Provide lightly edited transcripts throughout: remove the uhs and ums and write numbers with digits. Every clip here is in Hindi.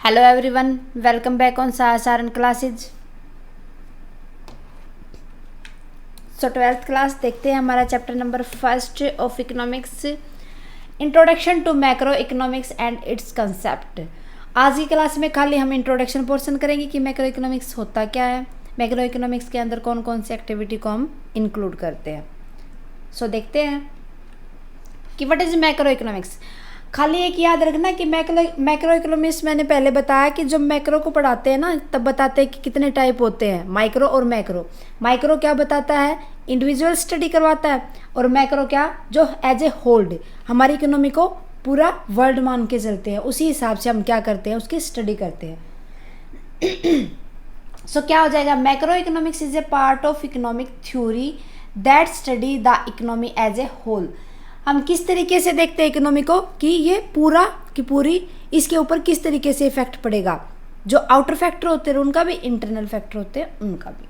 Hello everyone, welcome back on Sahasaran classes. So 12th class देखते हैं हमारा chapter number first of economics, introduction to macro economics and its concept. आज की क्लास में खाली हम इंट्रोडक्शन पोर्शन करेंगे कि मैक्रो इकोनॉमिक्स होता क्या है, मैक्रो इकोनॉमिक्स के अंदर कौन कौन सी एक्टिविटी को हम इंक्लूड करते हैं। सो देखते हैं कि व्हाट इज मैक्रो इकोनॉमिक्स। खाली एक याद रखना कि मैक्रो इकोनॉमिक्स मैंने पहले बताया कि जब मैक्रो को पढ़ाते हैं ना तब बताते हैं कि कितने टाइप होते हैं, माइक्रो और मैक्रो। माइक्रो क्या बताता है, इंडिविजुअल स्टडी करवाता है, और मैक्रो क्या, जो एज ए होल्ड हमारी इकोनॉमी को पूरा वर्ल्ड मान के चलते हैं, उसी हिसाब से हम क्या करते हैं, उसकी स्टडी करते हैं। सो क्या हो जाएगा, macro economics is a part of economic theory that study the economy as a whole. हम किस तरीके से देखते हैं इकोनॉमी को कि ये पूरा की पूरी इसके ऊपर किस तरीके से इफेक्ट पड़ेगा, जो आउटर फैक्टर होते हैं उनका भी, इंटरनल फैक्टर होते हैं उनका भी।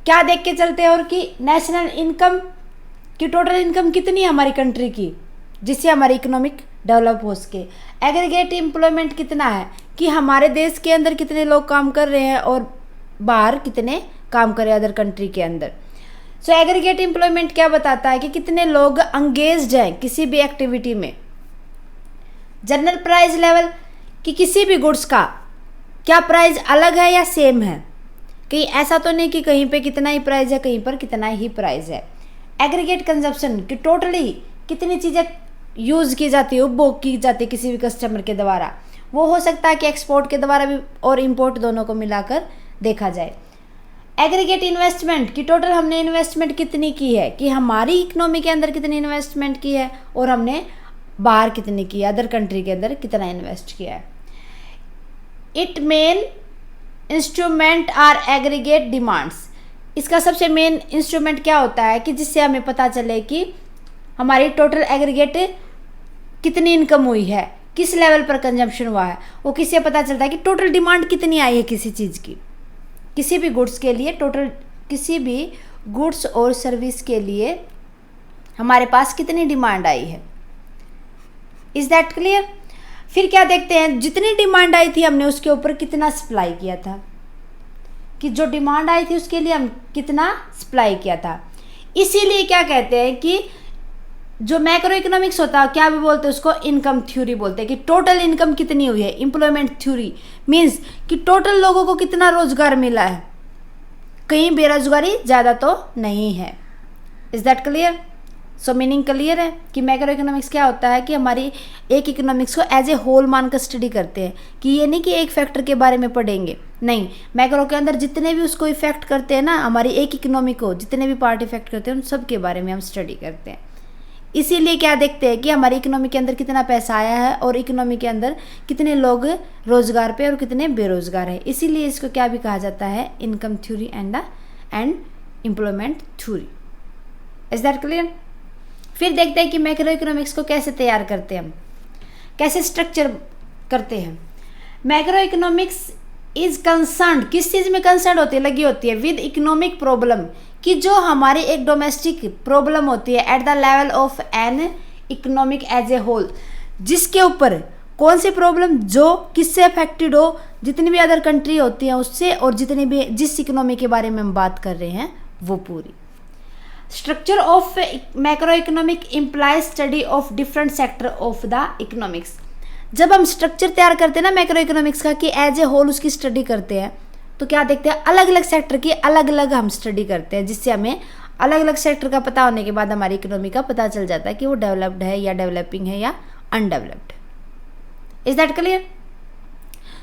क्या देख के चलते हैं, और कि नेशनल इनकम की टोटल इनकम कितनी है हमारी कंट्री की, जिससे हमारी इकोनॉमिक डेवलप हो सके। एग्रीगेट एम्प्लॉयमेंट कितना है, कि हमारे देश के अंदर कितने लोग काम कर रहे हैं और बाहर कितने काम कर रहे हैं अदर कंट्री के अंदर। सो एग्रीगेट एम्प्लॉयमेंट क्या बताता है कि कितने लोग अंगेज्ड हैं किसी भी एक्टिविटी में। जनरल प्राइस लेवल, कि किसी भी गुड्स का क्या प्राइस अलग है या सेम है, कहीं ऐसा तो नहीं कि कहीं पे कितना ही प्राइस है कहीं पर कितना ही प्राइस है। एग्रीगेट कंजप्शन, कि टोटली कितनी चीज़ें यूज़ की जाती है, उपभोग की जाती है किसी भी कस्टमर के द्वारा। वो हो सकता है कि एक्सपोर्ट के द्वारा भी और इम्पोर्ट दोनों को मिलाकर देखा जाए। एग्रीगेट इन्वेस्टमेंट, की टोटल हमने इन्वेस्टमेंट कितनी की है, कि हमारी इकोनॉमी के अंदर कितनी इन्वेस्टमेंट की है और हमने बाहर कितनी की है, अदर कंट्री के अंदर कितना इन्वेस्ट किया है। It main instrument are aggregate demands, इसका सबसे मेन इंस्ट्रूमेंट क्या होता है कि जिससे हमें पता चले कि हमारी टोटल एग्रीगेट कितनी इनकम हुई है, किस लेवल पर कंजम्पशन हुआ है। वो किससे पता चलता है कि टोटल डिमांड कितनी आई है किसी चीज़ की, किसी भी गुड्स के लिए, टोटल किसी भी गुड्स और सर्विस के लिए हमारे पास कितनी डिमांड आई है। Is that clear. फिर क्या देखते हैं, जितनी डिमांड आई थी हमने उसके ऊपर कितना सप्लाई किया था, कि जो डिमांड आई थी उसके लिए हम कितना सप्लाई किया था। इसीलिए क्या कहते हैं कि जो मैक्रो इकोनॉमिक्स होता है, क्या भी बोलते हैं उसको, इनकम थ्योरी बोलते हैं, कि टोटल इनकम कितनी हुई है। एम्प्लॉयमेंट थ्योरी मीन्स कि टोटल लोगों को कितना रोजगार मिला है, कहीं बेरोजगारी ज़्यादा तो नहीं है। Is that clear. So meaning clear है कि मैक्रो इकोनॉमिक्स क्या होता है, कि हमारी एक इकोनॉमिक्स को एज ए होल मानकर स्टडी करते हैं, कि ये नहीं कि एक फैक्टर के बारे में पढ़ेंगे, नहीं, मैक्रो के अंदर जितने भी उसको इफेक्ट करते हैं ना, हमारी एक इकोनॉमी को जितने भी पार्ट इफेक्ट करते हैं उन सब के बारे में हम स्टडी करते हैं। इसीलिए क्या देखते हैं कि हमारी इकोनॉमी के अंदर कितना पैसा आया है और इकोनॉमी के अंदर कितने लोग रोजगार पे और कितने बेरोजगार है। इसीलिए इसको क्या भी कहा जाता है, income theory and employment theory. Is that clear. फिर देखते हैं कि मैक्रो इकोनॉमिक्स को कैसे तैयार करते हैं हम, कैसे स्ट्रक्चर करते हैं। मैक्रो इकोनॉमिक्स इज कंसर्न, किस चीज़ में कंसर्न होती है, लगी होती है विद इकोनॉमिक प्रॉब्लम, कि जो हमारी एक डोमेस्टिक प्रॉब्लम होती है at the level of an economic as a whole, जिसके ऊपर कौन सी प्रॉब्लम जो किससे अफेक्टेड हो, जितनी भी अदर कंट्री होती हैं उससे, और जितनी भी जिस इकोनॉमी के बारे में हम बात कर रहे हैं वो पूरी। Structure of macro economic implies study of different sector of the economics. जब हम स्ट्रक्चर तैयार करते हैं ना मैक्रो इकोनॉमिक्स का, कि एज ए होल उसकी स्टडी करते हैं, तो क्या देखते हैं, अलग अलग सेक्टर की अलग अलग हम स्टडी करते हैं, जिससे हमें अलग अलग सेक्टर का पता होने के बाद हमारी इकोनॉमी का पता चल जाता है कि वो डेवलप्ड है या डेवलपिंग है या undeveloped. Is that clear.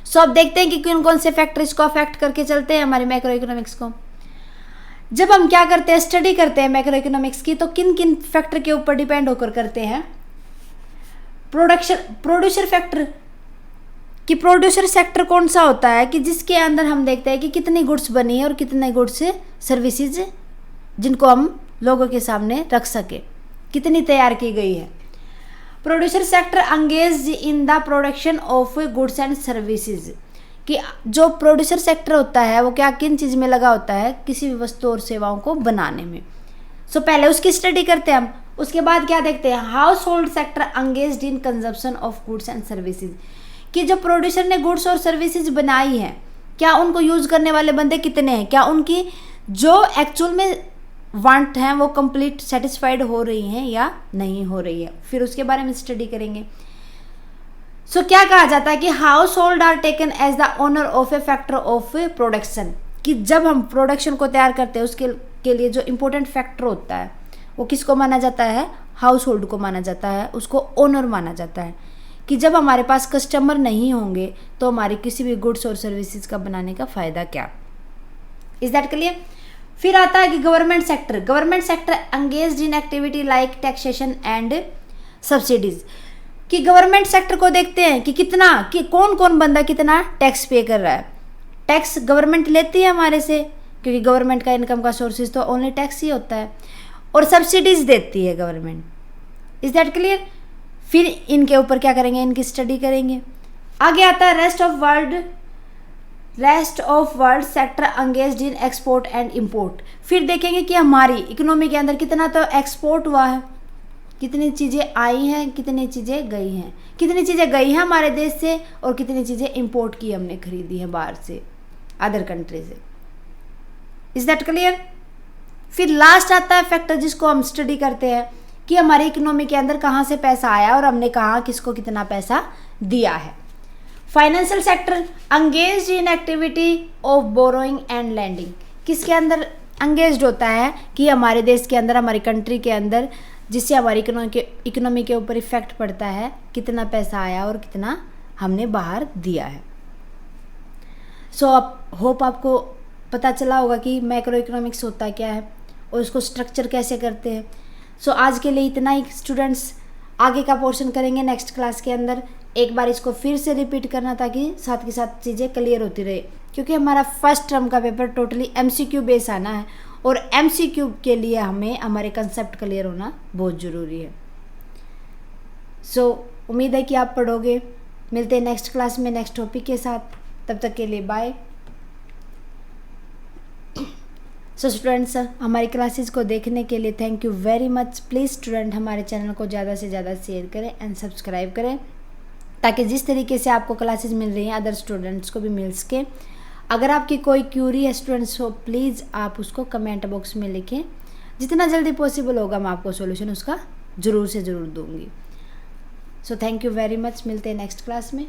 So अब देखते हैं कि कौन कौन से फैक्टर इसको अफेक्ट करके चलते हैं हमारी मैक्रो इकोनॉमिक्स को। जब हम क्या करते हैं, स्टडी करते हैं मैक्रो इकोनॉमिक्स की, तो किन किन फैक्टर के ऊपर डिपेंड होकर करते हैं। प्रोड्यूसर फैक्टर, कि प्रोड्यूसर सेक्टर कौन सा होता है, कि जिसके अंदर हम देखते हैं कि कितनी गुड्स बनी है और कितने गुड्स सर्विसेज जिनको हम लोगों के सामने रख सके, कितनी तैयार की गई है। Producer sector engaged in the production of goods and services, कि जो प्रोड्यूसर सेक्टर होता है वो क्या किन चीज़ में लगा होता है, किसी भी वस्तु और सेवाओं को बनाने में। सो पहले उसकी स्टडी करते हैं हम, उसके बाद क्या देखते हैं, household sector engaged in consumption of goods and services, कि जो प्रोड्यूसर ने गुड्स और सर्विसेज बनाई हैं, क्या उनको यूज़ करने वाले बंदे कितने हैं, क्या उनकी जो एक्चुअल में वांट हैं वो कंप्लीट सेटिस्फाइड हो रही हैं या नहीं हो रही है, फिर उसके बारे में स्टडी करेंगे। सो क्या कहा जाता है कि household are taken as the owner of a factor of production, कि जब हम प्रोडक्शन को तैयार करते हैं उसके के लिए जो इम्पोर्टेंट फैक्टर होता है वो किसको माना जाता है, हाउस होल्ड को माना जाता है, उसको ओनर माना जाता है। कि जब हमारे पास कस्टमर नहीं होंगे तो हमारी किसी भी गुड्स और सर्विसेज का बनाने का फ़ायदा क्या। Is that clear. फिर आता है कि government sector engaged in activity like taxation and subsidies, कि गवर्नमेंट सेक्टर को देखते हैं कि कितना, कि कौन कौन बंदा कितना टैक्स पे कर रहा है। टैक्स गवर्नमेंट लेती है हमारे से, क्योंकि गवर्नमेंट का इनकम का सोर्सेज तो ओनली टैक्स ही होता है, और सब्सिडीज देती है गवर्नमेंट। Is that clear. फिर इनके ऊपर क्या करेंगे, इनकी स्टडी करेंगे। आगे आता है rest of world sector engaged in export and import. फिर देखेंगे कि हमारी इकोनॉमी के अंदर कितना तो एक्सपोर्ट हुआ है, कितनी चीज़ें आई हैं, कितनी चीज़ें गई हैं, कितनी चीज़ें गई हैं हमारे देश से और कितनी चीज़ें इंपोर्ट की हमने खरीदी है बाहर से, अदर कंट्री से। Is that clear. फिर लास्ट आता है फैक्टर जिसको हम स्टडी करते हैं कि हमारी इकोनॉमी के अंदर कहाँ से पैसा आया और हमने कहाँ किसको कितना पैसा दिया है। Financial sector engaged in activity of borrowing and lending, किसके अंदर एंगेज्ड होता है कि हमारे देश के अंदर, हमारी कंट्री के अंदर, जिससे हमारी इकोनॉमी के ऊपर इफेक्ट पड़ता है, कितना पैसा आया और कितना हमने बाहर दिया है। सो होप आपको पता चला होगा कि मैक्रो इकोनॉमिक्स होता क्या है और उसको स्ट्रक्चर कैसे करते हैं। सो आज के लिए इतना ही स्टूडेंट्स, आगे का पोर्शन करेंगे नेक्स्ट क्लास के अंदर। एक बार इसको फिर से रिपीट करना ताकि साथ के साथ चीज़ें क्लियर होती रहे, क्योंकि हमारा फर्स्ट टर्म का पेपर टोटली MCQ बेस आना है और MCQ के लिए हमें हमारे कंसेप्ट क्लियर होना बहुत ज़रूरी है। सो उम्मीद है कि आप पढ़ोगे। मिलते हैं नेक्स्ट क्लास में नेक्स्ट टॉपिक के साथ, तब तक के लिए बाय। सो स्टूडेंट्स, हमारी क्लासेस को देखने के लिए thank you very much. Please student हमारे चैनल को ज़्यादा से ज़्यादा शेयर करें एंड सब्सक्राइब करें, ताकि जिस तरीके से आपको क्लासेस मिल रही हैं अदर स्टूडेंट्स को भी मिल सके। अगर आपकी कोई क्यूरी है स्टूडेंट्स हो, प्लीज़ आप उसको कमेंट बॉक्स में लिखें। जितना जल्दी पॉसिबल होगा मैं आपको सॉल्यूशन उसका ज़रूर से ज़रूर दूंगी। So thank you very much. मिलते हैं नेक्स्ट क्लास में।